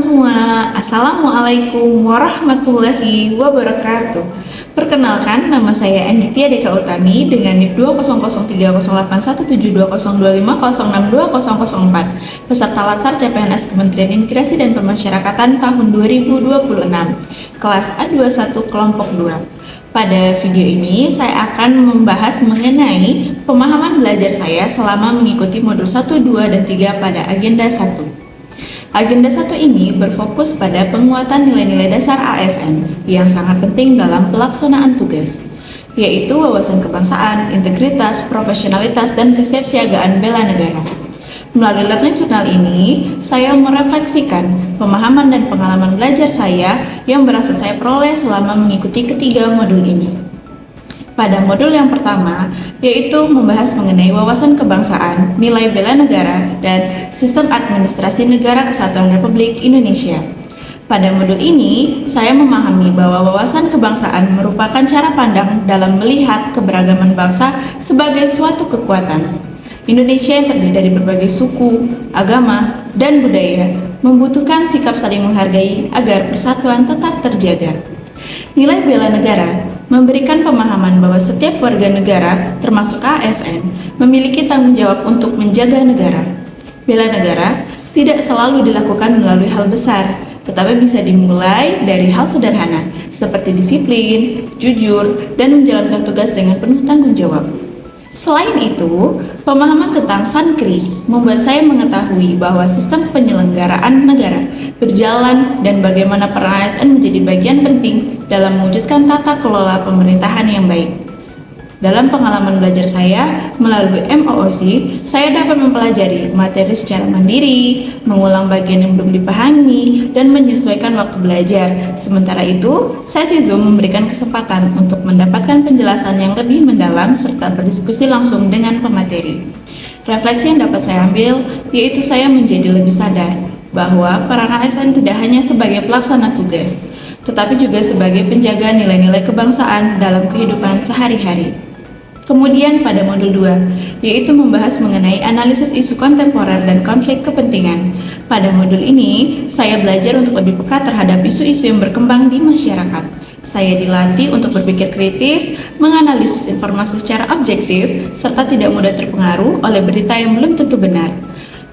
semua, Assalamualaikum warahmatullahi wabarakatuh. Perkenalkan, nama saya Anditya Deka Utami dengan NIP 20030817202506204, peserta Latsar CPNS Kementerian Imigrasi dan Pemasyarakatan tahun 2026, kelas A21 kelompok 2. Pada video ini, saya akan membahas mengenai pemahaman belajar saya selama mengikuti modul 1, 2, dan 3 pada agenda 1. Agenda 1 ini berfokus pada penguatan nilai-nilai dasar ASN yang sangat penting dalam pelaksanaan tugas, yaitu wawasan kebangsaan, integritas, profesionalitas, dan kesiapsiagaan bela negara. Melalui learning journal ini, saya merefleksikan pemahaman dan pengalaman belajar saya yang berhasil saya peroleh selama mengikuti ketiga modul ini. Pada modul yang pertama, yaitu membahas mengenai wawasan kebangsaan, nilai bela negara, dan sistem administrasi negara kesatuan Republik Indonesia. Pada modul ini, saya memahami bahwa wawasan kebangsaan merupakan cara pandang dalam melihat keberagaman bangsa sebagai suatu kekuatan. Indonesia yang terdiri dari berbagai suku, agama, dan budaya membutuhkan sikap saling menghargai agar persatuan tetap terjaga. Nilai bela negara memberikan pemahaman bahwa setiap warga negara, termasuk ASN, memiliki tanggung jawab untuk menjaga negara. Bela negara tidak selalu dilakukan melalui hal besar, tetapi bisa dimulai dari hal sederhana, seperti disiplin, jujur, dan menjalankan tugas dengan penuh tanggung jawab. Selain itu, pemahaman tentang Sankri membuat saya mengetahui bahwa sistem penyelenggaraan negara berjalan dan bagaimana peran ASN menjadi bagian penting dalam mewujudkan tata kelola pemerintahan yang baik. Dalam pengalaman belajar saya melalui MOOC, saya dapat mempelajari materi secara mandiri, mengulang bagian yang belum dipahami, dan menyesuaikan waktu belajar. Sementara itu, sesi Zoom memberikan kesempatan untuk mendapatkan penjelasan yang lebih mendalam serta berdiskusi langsung dengan pemateri. Refleksi yang dapat saya ambil, yaitu saya menjadi lebih sadar bahwa peran ASN tidak hanya sebagai pelaksana tugas, tetapi juga sebagai penjaga nilai-nilai kebangsaan dalam kehidupan sehari-hari. Kemudian pada modul 2, yaitu membahas mengenai analisis isu kontemporer dan konflik kepentingan. Pada modul ini, saya belajar untuk lebih peka terhadap isu-isu yang berkembang di masyarakat. Saya dilatih untuk berpikir kritis, menganalisis informasi secara objektif, serta tidak mudah terpengaruh oleh berita yang belum tentu benar.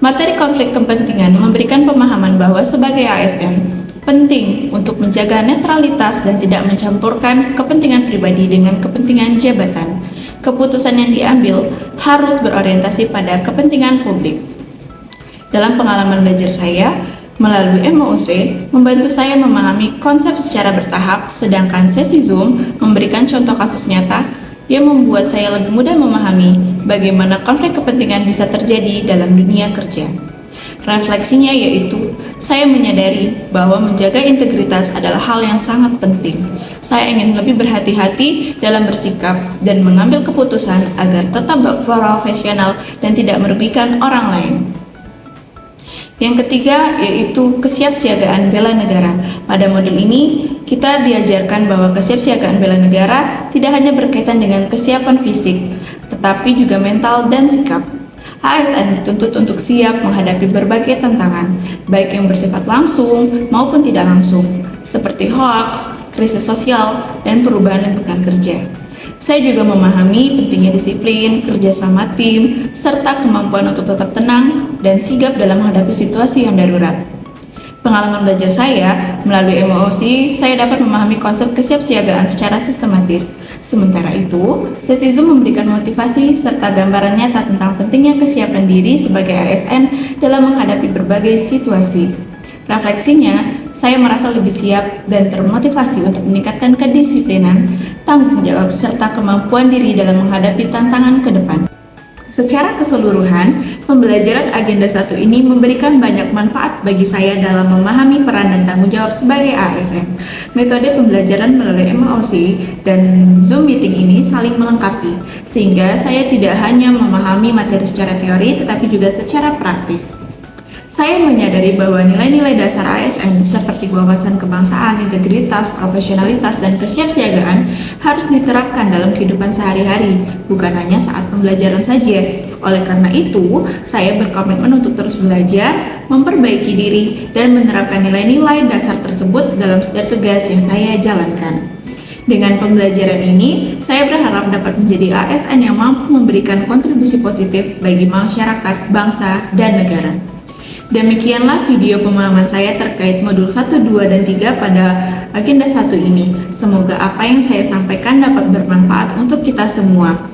Materi konflik kepentingan memberikan pemahaman bahwa sebagai ASN, penting untuk menjaga netralitas dan tidak mencampurkan kepentingan pribadi dengan kepentingan jabatan. Keputusan yang diambil harus berorientasi pada kepentingan publik. Dalam pengalaman belajar saya, melalui MOOC membantu saya memahami konsep secara bertahap, sedangkan sesi Zoom memberikan contoh kasus nyata yang membuat saya lebih mudah memahami bagaimana konflik kepentingan bisa terjadi dalam dunia kerja. Refleksinya yaitu, saya menyadari bahwa menjaga integritas adalah hal yang sangat penting. Saya ingin lebih berhati-hati dalam bersikap dan mengambil keputusan agar tetap profesional dan tidak merugikan orang lain. Yang ketiga yaitu kesiapsiagaan bela negara. Pada modul ini, kita diajarkan bahwa kesiapsiagaan bela negara tidak hanya berkaitan dengan kesiapan fisik, tetapi juga mental dan sikap. ASN dituntut untuk siap menghadapi berbagai tantangan, baik yang bersifat langsung maupun tidak langsung, seperti hoaks, krisis sosial, dan perubahan lingkungan kerja. Saya juga memahami pentingnya disiplin, kerjasama tim, serta kemampuan untuk tetap tenang dan sigap dalam menghadapi situasi yang darurat. Pengalaman belajar saya melalui MOOC, saya dapat memahami konsep kesiapsiagaan secara sistematis. Sementara itu, sesi Zoom memberikan motivasi serta gambaran nyata tentang pentingnya kesiapan diri sebagai ASN dalam menghadapi berbagai situasi. Refleksinya, saya merasa lebih siap dan termotivasi untuk meningkatkan kedisiplinan, tanggung jawab, serta kemampuan diri dalam menghadapi tantangan ke depan. Secara keseluruhan, pembelajaran agenda 1 ini memberikan banyak manfaat bagi saya dalam memahami peran dan tanggung jawab sebagai ASN. Metode pembelajaran melalui MOOC dan Zoom meeting ini saling melengkapi, sehingga saya tidak hanya memahami materi secara teori, tetapi juga secara praktis. Saya menyadari bahwa nilai-nilai dasar ASN seperti wawasan kebangsaan, integritas, profesionalitas, dan kesiapsiagaan harus diterapkan dalam kehidupan sehari-hari, bukan hanya saat pembelajaran saja. Oleh karena itu, saya berkomitmen untuk terus belajar, memperbaiki diri, dan menerapkan nilai-nilai dasar tersebut dalam setiap tugas yang saya jalankan. Dengan pembelajaran ini, saya berharap dapat menjadi ASN yang mampu memberikan kontribusi positif bagi masyarakat, bangsa, dan negara. Demikianlah video pemahaman saya terkait modul 1, 2, dan 3 pada agenda 1 ini. Semoga apa yang saya sampaikan dapat bermanfaat untuk kita semua.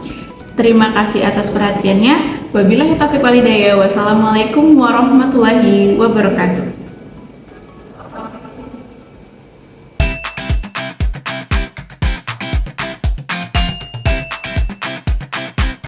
Terima kasih atas perhatiannya. Wabillahi taufiq wal hidayah. Wassalamualaikum warahmatullahi wabarakatuh.